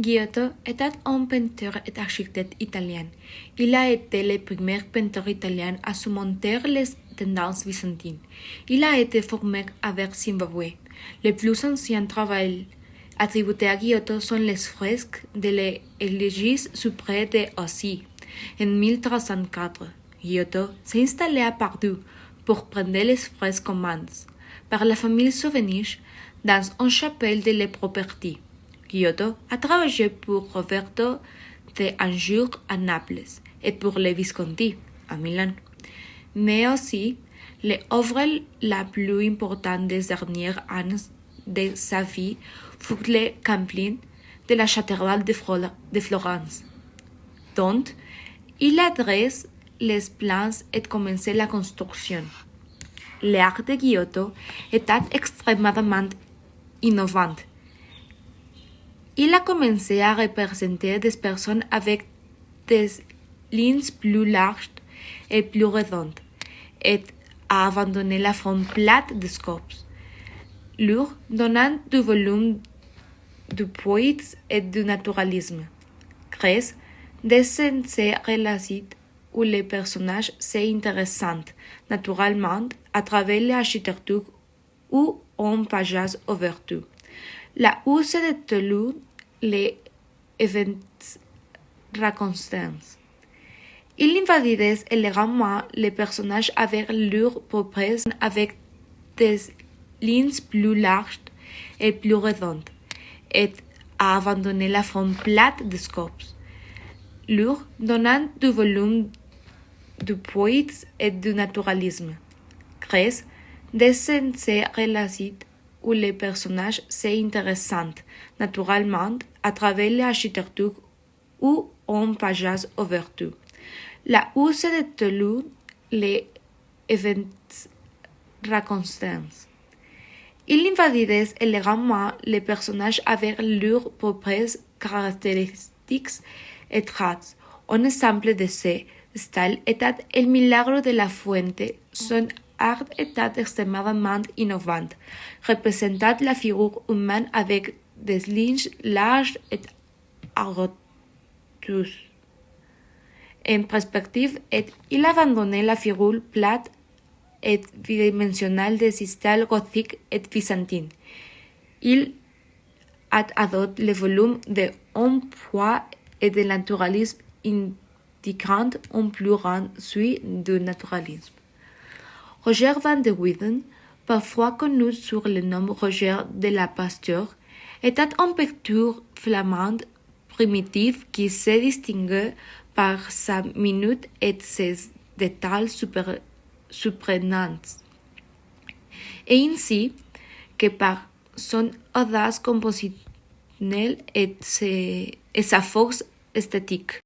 Giotto était un peintre et architecte italien. Il a été le premier peintre italien à surmonter les tendances byzantines. Il a été formé avec Zimbabwe. Les plus anciens travaux attribués à Giotto sont les fresques de l'église suprême de Ossie. En 1304, Giotto s'est installé à Padoue pour prendre les fresques commandes par la famille Sauvenich dans une chapelle de la propriété. Giotto a travaillé pour Roberto de Anjou à Naples et pour les Visconti à Milan. Mais aussi, l'œuvre la plus importante des dernières années de sa vie fut le Camplin de la cathédrale de Florence, dont il adresse les plans et commence la construction. L'art de Giotto était extrêmement innovant. Il a commencé à représenter des personnes avec des lignes plus larges et plus redondes, et à abandonner la forme plate des corps, leur donnant du volume, du poétisme et du naturalisme. Grâce de ces relations où les personnages s'intéressent naturellement à travers l'architecture ou un paysage ouverture. La use de Toulouse, les événements racontés. Il invadit élégamment les personnages avec leurs propres avec des lignes plus larges et plus redondes, et à abandonner la forme plate des corps, leur donnant du volume, du poétisme et du naturalisme. Grâce de ces relations où les personnages s'intéressent naturellement à travers l'architecture ou un paysage ouverture. La use de Toulouse, les événements racontés. Il invadit élégamment les personnages avec leurs propres caractéristiques et traits. Un exemple de ce style était El Milagro de la Fuente. Son art était extrêmement innovant, représentant la figure humaine avec des lignes larges et obtuses en perspective, et il abandonnait la figure plate et bidimensionnelle des styles gothique et byzantin. Il a adopté le volume de un poids et de naturalisme indiquant un plus grand seuil de naturalisme. Roger van de Weyden, parfois connu sous le nom Roger de la Pasteur, était un peintre flamande primitive qui se distinguait par sa minute et ses détails surprenants, et ainsi que par son audace compositionnelle et sa force esthétique.